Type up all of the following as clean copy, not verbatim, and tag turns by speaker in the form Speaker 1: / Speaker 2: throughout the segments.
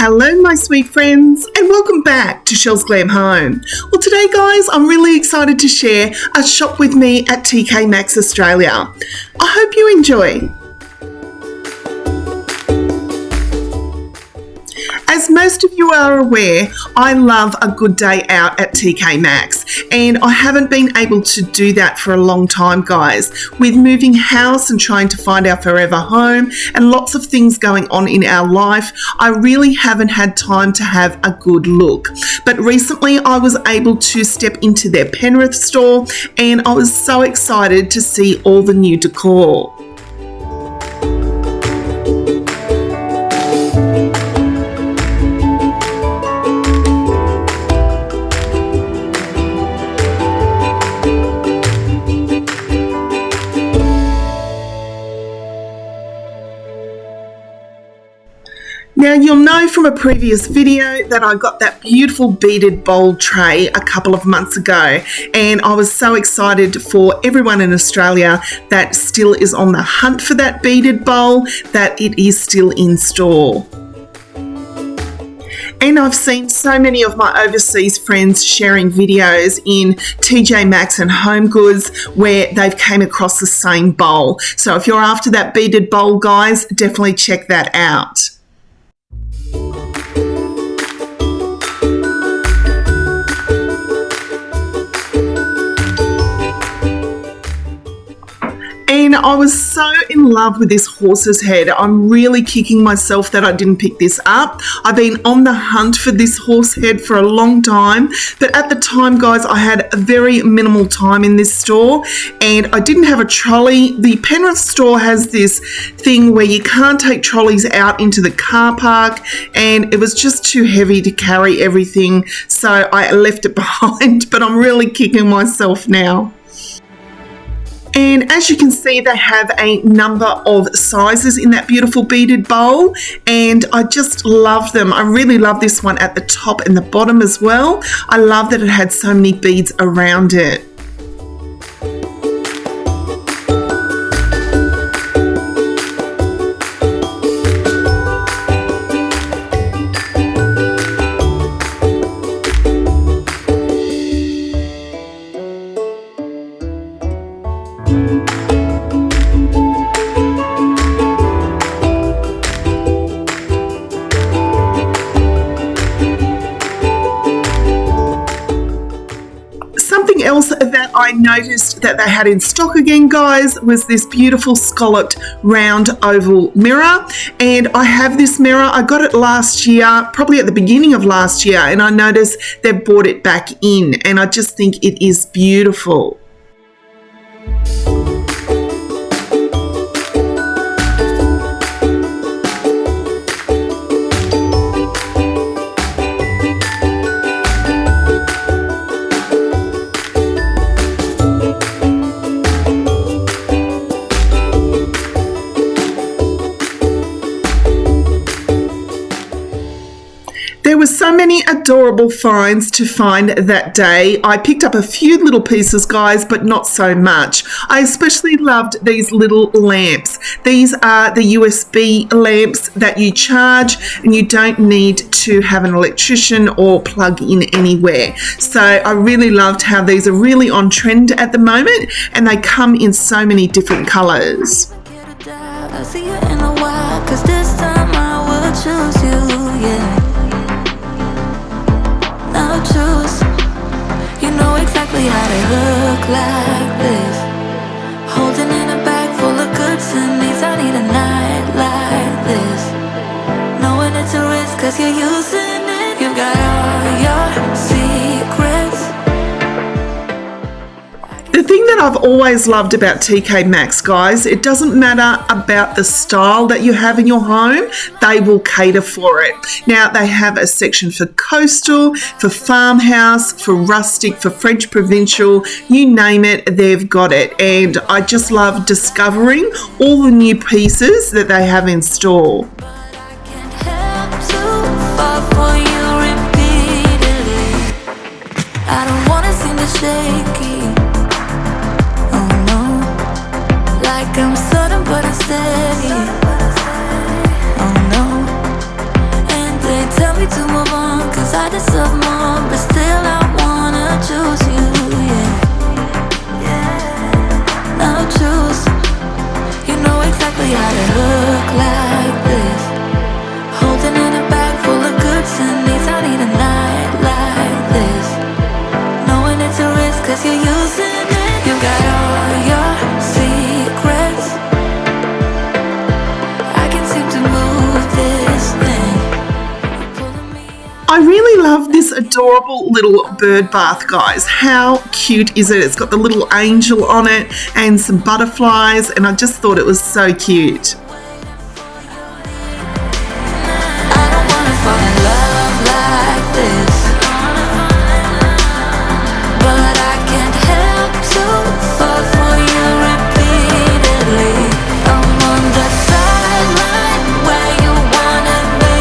Speaker 1: Hello my sweet friends and welcome back to Chelle's Glam Home. Well today guys I'm really excited to share a shop with me at Tkmaxx Australia. I hope you enjoy. As most of you are aware, I love a good day out at Tkmaxx and I haven't been able to do that for a long time guys. With moving house and trying to find our forever home and lots of things going on in our life, I really haven't had time to have a good look. But recently I was able to step into their Penrith store and I was so excited to see all the new decor. Now you'll know from a previous video that I got that beautiful beaded bowl tray a couple of months ago and I was so excited for everyone in Australia that still is on the hunt for that beaded bowl that it is still in store. And I've seen so many of my overseas friends sharing videos in TJ Maxx and Home Goods where they've came across the same bowl. So if you're after that beaded bowl guys, definitely check that out. And I was so in love with this horse's head. I'm really kicking myself that I didn't pick this up. I've been on the hunt for this horse head for a long time, but at the time guys I had a very minimal time in this store and I didn't have a trolley. The Penrith store has this thing where you can't take trolleys out into the car park and it was just too heavy to carry everything, so I left it behind, but I'm really kicking myself now. And as you can see, they have a number of sizes in that beautiful beaded bowl and I just love them. I really love this one at the top and the bottom as well. I love that it had so many beads around it. Something else that I noticed that they had in stock again guys was this beautiful scalloped round oval mirror, and I have this mirror. I got it last year, probably at the beginning of last year, and I noticed they've brought it back in and I just think it is beautiful. There were so many adorable finds to find that day. I picked up a few little pieces guys, but not so much. I especially loved these little lamps. These are the USB lamps that you charge and you don't need to have an electrician or plug in anywhere. So I really loved how these are really on trend at the moment and they come in so many different colors.
Speaker 2: I'll see you in a while, 'cause this time I will choose you, yeah. Now choose, you know exactly how they look like this. Holding in a bag full of goods and needs, I need a night like this. Knowing it's a risk 'cause you're using it. You've got all your secrets.
Speaker 1: The thing that I've always loved about Tkmaxx guys, it doesn't matter about the style that you have in your home, they will cater for it. Now they have a section for coastal, for farmhouse, for rustic, for French provincial, you name it, they've got it. And I just love discovering all the new pieces that they have in store.
Speaker 2: I don't wanna seem to shaky. Oh no, like I'm sudden but I'm steady. Oh no, and they tell exactly how to look like this. Holding in a bag full of goods and needs. I need a night like this. Knowing it's a risk cause you're using it. You got all your secrets. I can seem to move this thing. You're pulling me out.
Speaker 1: I really love this adorable little bird bath, guys. How cute is it? It's got the little angel on it and some butterflies, and I just thought it was so cute.
Speaker 2: I don't wanna fall in love like this, but I can't help to fall for you repeatedly. I'm on the sideline where you wanna be.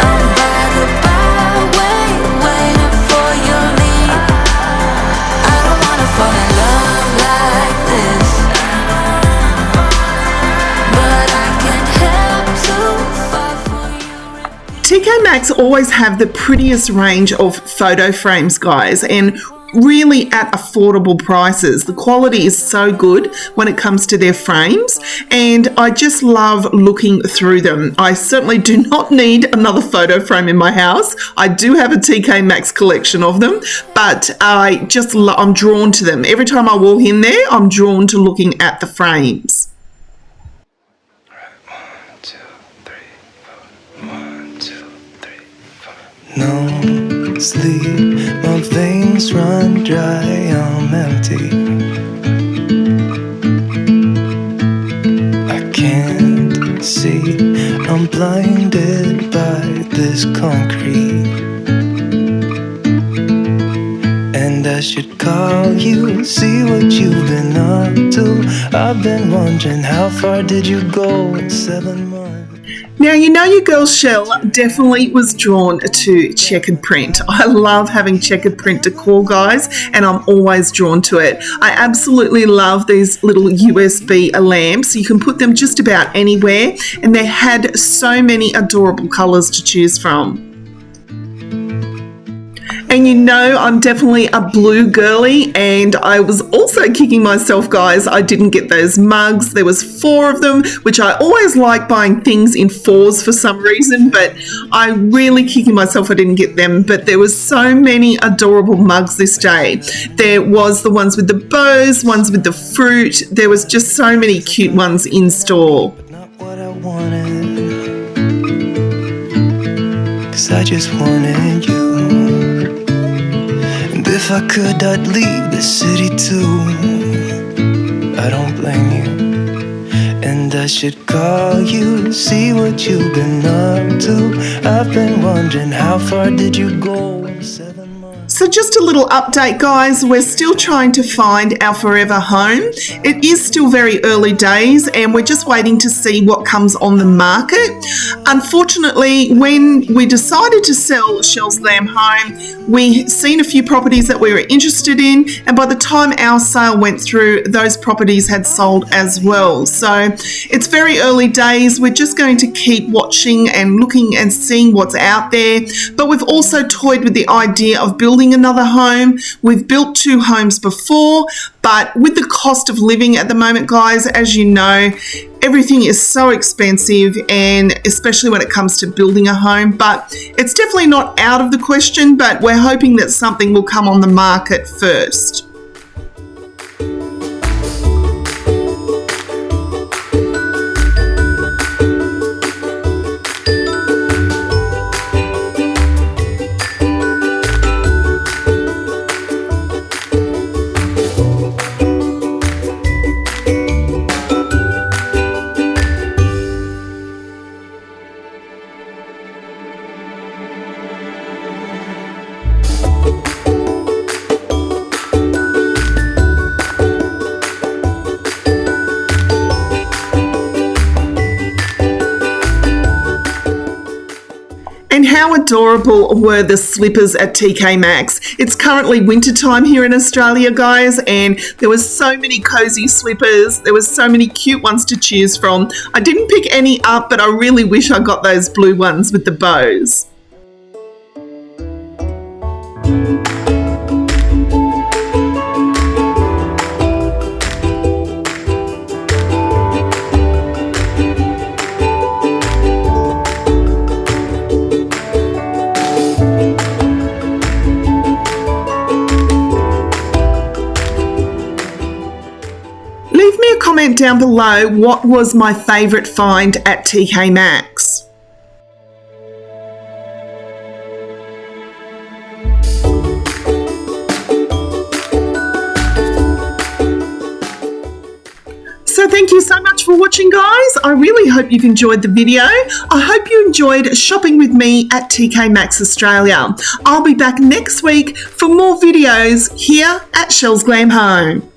Speaker 2: I'm by the byway waiting for your lead. I don't wanna fall in love like this, but I can't help to fall for you.
Speaker 1: Tkmaxx always have the prettiest range of photo frames, guys, and really at affordable prices. The quality is so good when it comes to their frames, and I just love looking through them. I certainly do not need another photo frame in my house. I do have a Tkmaxx collection of them, but I'm drawn to them. Every time I walk in there, I'm drawn to looking at the frames.
Speaker 3: 1, 2, 3, 4. 1, 2, 3, 4. No sleep, my veins run dry, I'm empty. I can't see, I'm blinded by this concrete. And I should call you, see what you've been up to. I've been wondering, how far did you go in 7 months?
Speaker 1: Now, you know your girl Chelle definitely was drawn to checkered print. I love having checkered print decor, guys, and I'm always drawn to it. I absolutely love these little USB lamps. You can put them just about anywhere, and they had so many adorable colours to choose from. And you know I'm definitely a blue girly, and I was also kicking myself, guys. I didn't get those mugs. There was 4 of them, which I always like buying things in 4s for some reason, but I really kicking myself I didn't get them. But there was so many adorable mugs this day. There was the ones with the bows, ones with the fruit. There was just so many cute ones in store.
Speaker 3: But not what I wanted, 'cause I just wanted you. And if I could, I'd leave the city too. I don't blame you. And I should call you, see what you've been up to. I've been wondering, how far did you go in 7 months?
Speaker 1: So just a little update, guys. We're still trying to find our forever home. It is still very early days, and we're just waiting to see what comes on the market. Unfortunately, when we decided to sell Chelle's Glam Home, we seen a few properties that we were interested in, and by the time our sale went through, those properties had sold as well. So it's very early days. We're just going to keep watching and looking and seeing what's out there. But we've also toyed with the idea of building another home. We've built 2 homes before, but with the cost of living at the moment, guys, as you know, everything is so expensive, and especially when it comes to building a home. But it's definitely not out of the question, but we're hoping that something will come on the market first. And how adorable were the slippers at Tkmaxx. It's currently winter time here in Australia, guys, and there was so many cozy slippers. There was so many cute ones to choose from. I didn't pick any up, but I really wish I got those blue ones with the bows. comment down below what was my favourite find at Tkmaxx. So thank you so much for watching, guys. I really hope you've enjoyed the video. I hope you enjoyed shopping with me at Tkmaxx Australia. I'll be back next week for more videos here at Chelle's Glam Home.